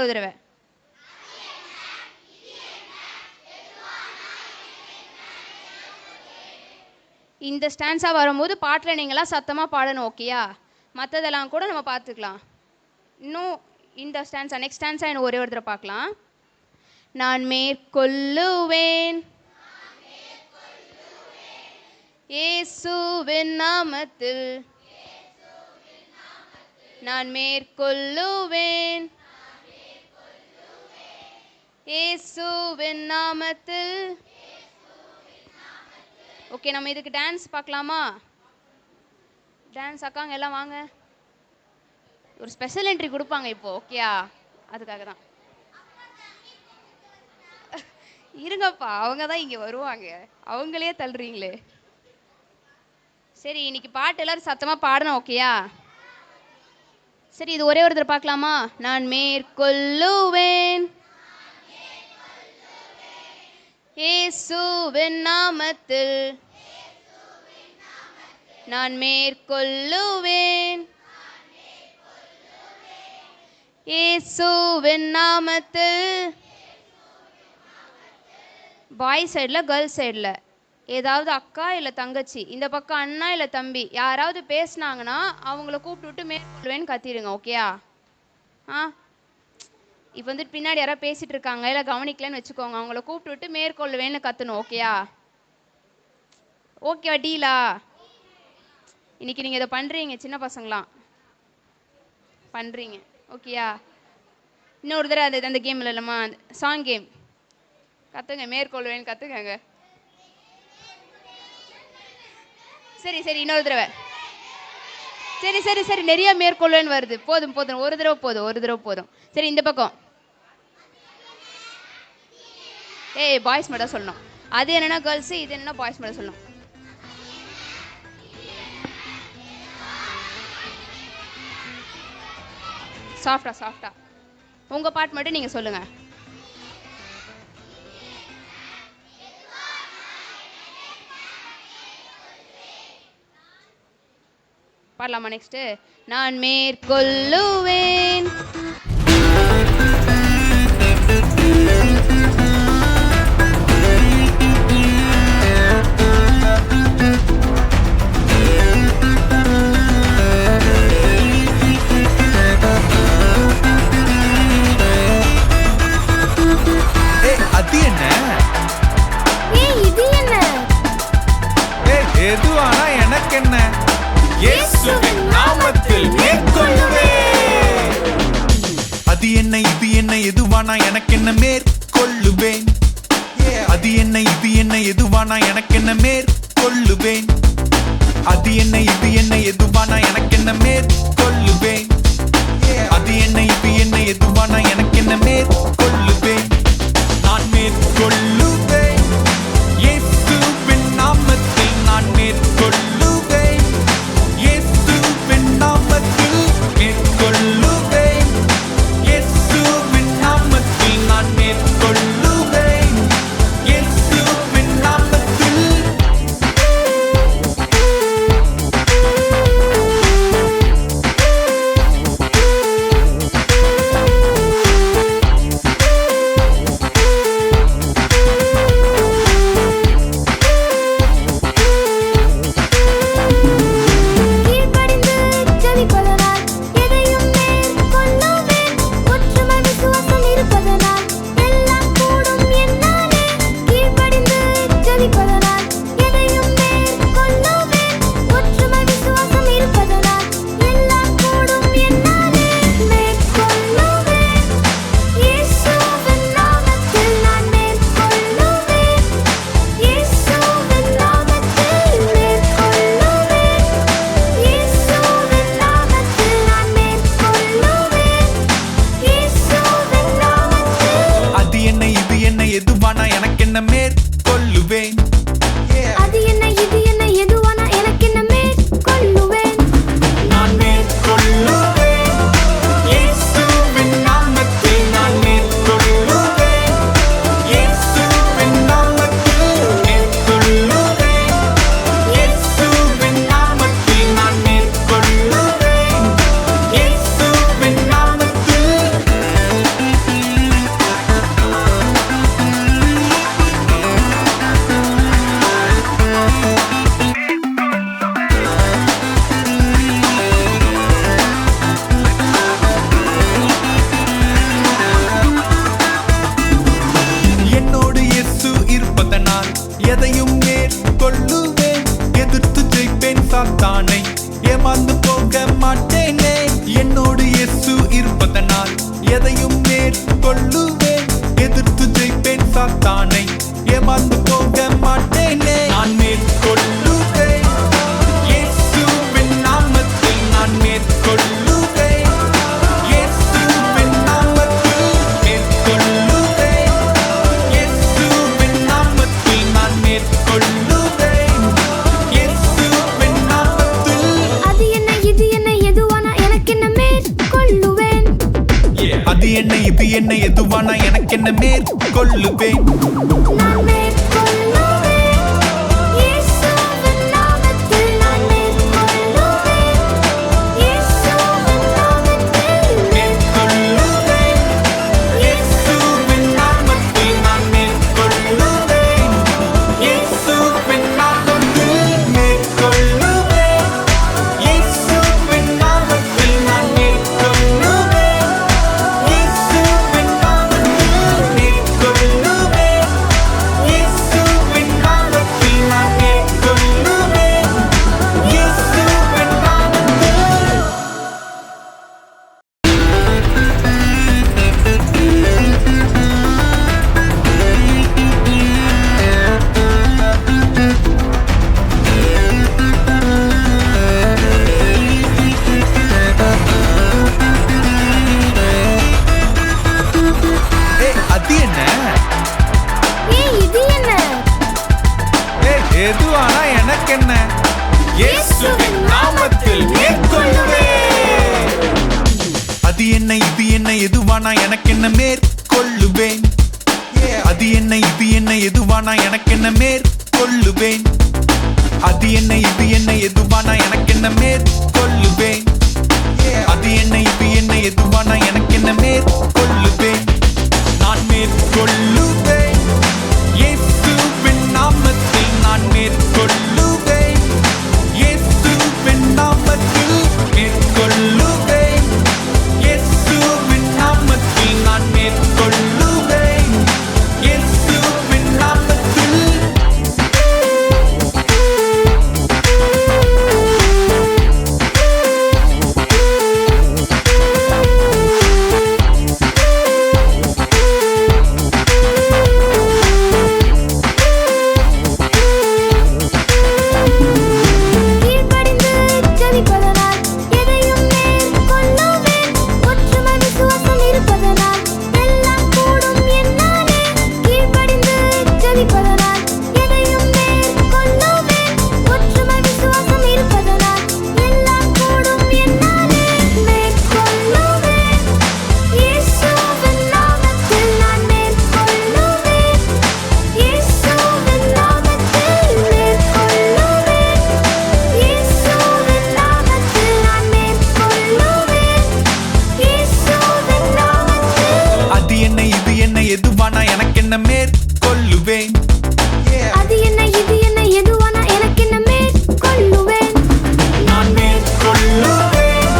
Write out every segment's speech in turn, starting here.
இன்னொரு தடவை. இந்த ஸ்டான்ஸா வரும்போது பாட்டில் நீங்களாம் சத்தமாக பாடணும். ஓகேயா? மற்றதெல்லாம் கூட நம்ம பார்த்துக்கலாம். இன்னும் இந்த ஸ்டான்ஸா நெக்ஸ்ட் ஸ்டான்ஸா எனக்கு ஒரே ஒரு தடவை பார்க்கலாம். நான் மேற்கொள்ளுவேன் இயேசுவின் நாமத்தில், நான் மேற்கொள்ளுவேன் இயேசுவின் நாமத்தில். ஓகே, நம்ம இதுக்கு டான்ஸ் பார்க்கலாமா? டான்ஸ் அக்காங்க எல்லாம் வாங்க. ஒரு ஸ்பெஷல் என்ட்ரி கொடுப்பாங்க இப்போ. ஓகேயா? அதுக்காக தான். இருங்கப்பா, அவங்க தான் இங்கே வருவாங்க, அவங்களே தள்ளுறீங்களே. சரி, இன்னைக்கு பாட்டு எல்லாரும் சத்தமாக பாடணும். ஓகேயா? சரி, இது ஒரே ஒரு தடவை பார்க்கலாமா? நான் மேற்கொள்ளுவேன் இயேசுவின் நாமத்தில், நான் மேற்கொள்ளுவேன் இயேசுவின் நாமத்தில். பாய் சைடில் கேர்ள்ஸ் சைடில் ஏதாவது அக்கா இல்லை தங்கச்சி, இந்த பக்கம் அண்ணா இல்லை தம்பி யாராவது பேசுனாங்கன்னா அவங்கள கூப்பிட்டு மேற்கொள்வேன்னு கத்திடுங்க. ஓகேயா? இப்போ வந்துட்டு பின்னாடி யாராவது பேசிகிட்டு இருக்காங்க இல்லை கவனிக்கலன்னு வச்சுக்கோங்க, அவங்கள கூப்பிட்டு மேற்கொள்வேன்னு கத்தணும். ஓகேயா? ஓகேவா? டீலா? இன்னைக்கு நீங்கள் இதை பண்ணுறீங்க, சின்ன பசங்களாம் பண்ணுறீங்க. ஓகேயா? இன்னொரு தடவை அந்த கேம் இல்லைம்மா, சாங் கேம் கற்றுங்க, மேற்கொள்வேன்னு கற்றுக்கங்க. சரி சரி, இன்னொரு தடவை. சரி சரி சரி, நிறைய மேற்கொள்வேன்னு வருது. போதும் போதும், ஒரு தடவை போதும், ஒரு தடவை போதும். சரி, இந்த பக்கம். ஏய், பாய்ஸ் மட்டும் சொல்லணும். அது என்னன்னா கேர்ள்ஸு, இது என்னன்னா பாய்ஸ் மட்டும் சொல்லணும். சாஃப்டா சாஃப்டா. உங்கள் பாட்டு மட்டும் நீங்கள் சொல்லுங்கள். பாடலாமா? நெக்ஸ்ட்டு, நான் மேற்கொள்ளுவேன் அது என்ன? இது என்ன? எதுவானா எனக்கு என்ன? இயேசுவின் நாமத்தில் மேற்கொள்ளுவேன். அது என்ன? இது என்ன? எதுவானா எனக்கு என்ன? மேற்கொள்ளுவேன். அது என்ன? இது என்ன? எதுவானா எனக்கு என்ன? மேற்கொள்ளுவேன். அது என்ன? இது என்ன? எதுவானா எனக்கு என்ன? மேற்கொள்ளுவேன். அது என்ன? இது என்ன? எதுவானா எனக்கு என்ன? மேற்கொள்ளுவேன். நான் மேற்கொள்ளுவேன் இயேசுவின் நாமத்தில், நான் மேற்கொள்ளுவேன் இயேசுவின் நாமத்தில், மேற்கொள்ளுவேன் இயேசுவின் நாமத்தில், நான் மேற்கொள்ளுவேன் இயேசுவின் நாமத்தில். எதையும் மேற்கொள்ளுவேன். எதிர்த்து ஜெயிப்பேன் சாத்தானை, ஏமாந்து போக மாட்டேனே. என்னோடு இயேசு இருப்பதனால் எதையும் மேற்கொள்ளுவேன். எதிர்த்து ஜெயிப்பேன் சாத்தானை, ஏமாந்து போக மாட்டேனே. நான் மேற்கொள்ளுவேன், இயேசுவின் நாமத்தில் நான் மேற்கொள்ளுவேன். இயேசுவின் நாமத்தில் மேற்கொள்ளுவேன். இயேசுவின் நாமத்தில் நான் மேற்கொள்ளுவேன். இயேசுவின் நாமத்தில். அது என்ன இது என்ன எதுவானா எனக்கு என்ன மேற்கொள்ளுவேன். அது என்ன இது என்ன எதுவானா எனக்கு என்ன மேற்கொள்ளுவேன். நான் மேற்கொள்ளுவேன். இயேசுவின் நாமத்தில் நான் மேற்கொள்ளுவேன். இயேசுவின் நாமத்தில் மேற்கொள்ளுவேன். இயேசுவின் நாமத்தில் நான் மேற்கொள்ளுவேன். இயேசுவின் நாமத்தில் மேற்கொள்ளுவேன். இயேசுவின் நாமத்தில் நான் மேற்கொள்ளுவேன். இயேசுவின் நாமத்தில் மேற்கொள்ளுவேன். இயேசுவின் நாமத்தில் நான் மேற்கொள்ளுவேன். இயேசுவின் நாமத்தில். அது என்ன? இது என்ன? எதுவானா எனக்கு என்ன? இயேசுவின் நாமத்தில் மேற்கொள்ளுவேன். அது என்ன இது என்ன எதுவானா எனக்கு என்ன மேற்கொள்ளுவேன். அது என்ன இது என்ன எதுவானா எனக்கு என்ன மேற்கொள்ளுவேன். அது என்ன இது என்ன எதுவானா எனக்கு என்ன மேற்கொள்ளுவேன். அது என்ன இது என்ன எதுவானா எனக்கு என்ன மேற்கொள்ளுவேன். நான் மேற்கொள்ளுவேன். இயேசுவின் நாமத்தில் நான் மேற்கொள்ளுவேன். இயேசுவின் நாமத்தில் மேற்கொள்ளுவேன். இயேசுவின் நாமத்தில் நான் மேற்கொள்ளுவேன். இயேசுவின் நாமத்தில். கீழ்ப்படிந்து ஜெபிப்பதனால் எதையும் மேற்கொள்ளுவேன். ஒற்றுமை விசுவாசம் இருப்பதனால் எல்லாம் கூடும் என்னாலே. கீழ்ப்படிந்து ஜெபிப்பதனால் எதையும் மேற்கொள்ளுவேன். ஒற்றுமை விசுவாசம் இருப்பதனால் எல்லாம் கூடும் என்னாலே. மேற்கொள்ளுவேன். இயேசுவின் நாமத்தில் நான் மேற்கொள்ளுவேன். இயேசுவின் நாமத்தில் மேற்கொள்ளுவேன். இயேசுவின் நாமத்தில் நான் மேற்கொள்ளுவேன். இயேசுவின் நாமத்தில். அது என்ன இது என்ன எதுவானா எனக்கு என்ன மேற்கொள்ளுவேன். அது என்ன இது என்ன எதுவானா எனக்கு என்ன மேற்கொள்ளுவேன். நான் மேற்கொள்ளுவேன்.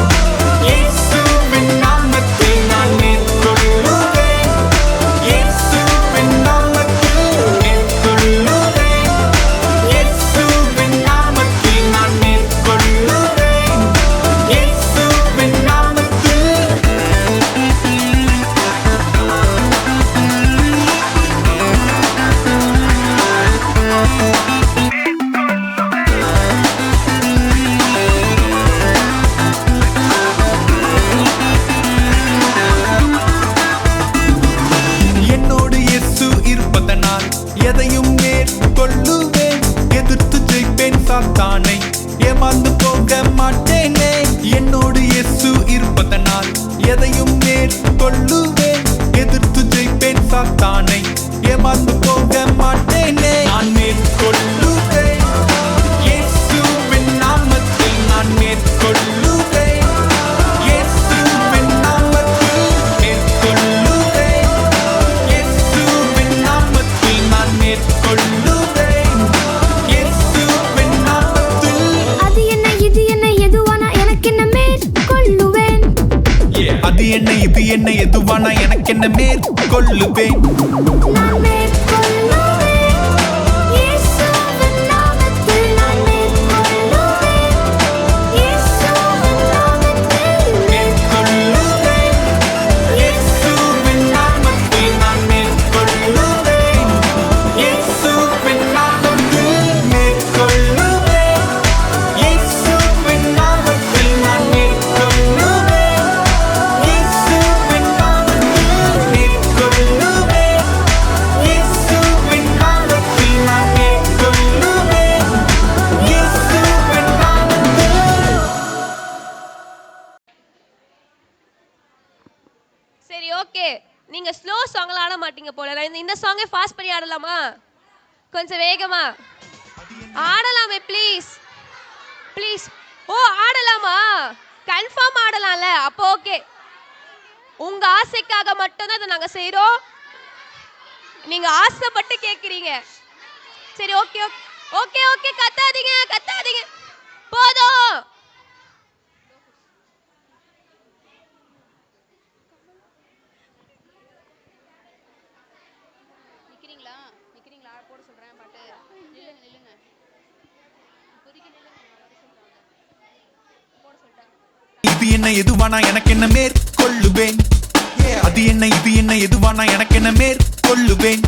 இயேசுவின் நாமத்தில் நான் மேற்கொள்ளுவேன். இயேசுவின் நாமத்தில் மேற்கொள்ளுவேன். இயேசுவின் நாமத்தில் நான் மேற்கொள்ளுவேன். இயேசுவின் நாமத்தில். என்னோடு இயேசு இருப்பதனால் எதையும் மேற்கொள்ளுவேன். எதிர்த்து ஜெயிப்பேன் சாத்தானை, ஏமாந்து போக மாட்டேனே. என்னோடு இயேசு இருப்பதனால் எதையும் மேற்கொள்ளுவேன். எதிர்த்து ஜெயிப்பேன் சாத்தானை, ஏமாந்து போக மாட்டேனே. நான் மேற்கொள்ளுவேன். இயேசுவின் நாமத்தில் நான் மேற்கொள்ளுவேன். இயேசுவின் நாமத்தில் மேற்கொள்ளுவேன். இயேசுவின் நாமத்தில் நான் மேற்கொள்ளுவேன். இயேசுவின் நாமத்தில். அது என்ன இது என்ன எதுவானா எனக்கு என்ன மேற்கொள்ளுவேன். அது என்ன இது என்ன எதுவானா எனக்கு என்ன மேற்கொள்ளுவேன். நான் மேற்கொள்ளுவேன். இயேசு நீங்க ஸ்லோ சாங்லாம் ஆட மாட்டீங்க போல. நான் இந்த சாங்கே ஃபாஸ்ட் பண்ணி ஆடலாமா? கொஞ்சம் வேகமா ஆடலாமே ப்ளீஸ் ப்ளீஸ். ஓ ஆடலாமா? கன்ஃபார்ம் ஆடலாம்ல? அப்போ ஓகே. உங்க ஆசைக்காக மட்டும்தான் இதை நாங்க செய்றோம். நீங்க ஆசைப்பட்டு கேக்குறீங்க. சரி ஓகே ஓகே ஓகே. கத்தாதீங்க கத்தாதீங்க, போதும். நிக்கிறீங்களா நிக்கிறீங்களா? போட சொல்றேன் பாட்டு. நில்லுங்க நில்லுங்க, இப்போதைக்கு நில்லுங்க, நான் வர சொல்றேன். போட சொல்லிட்டேன். இது என்ன எதுவானா எனக்கு என்ன மேற்கொள்ளுவேன். அது என்ன இது என்ன எதுவானா எனக்கு என்ன மேற்கொள்ளுவேன்.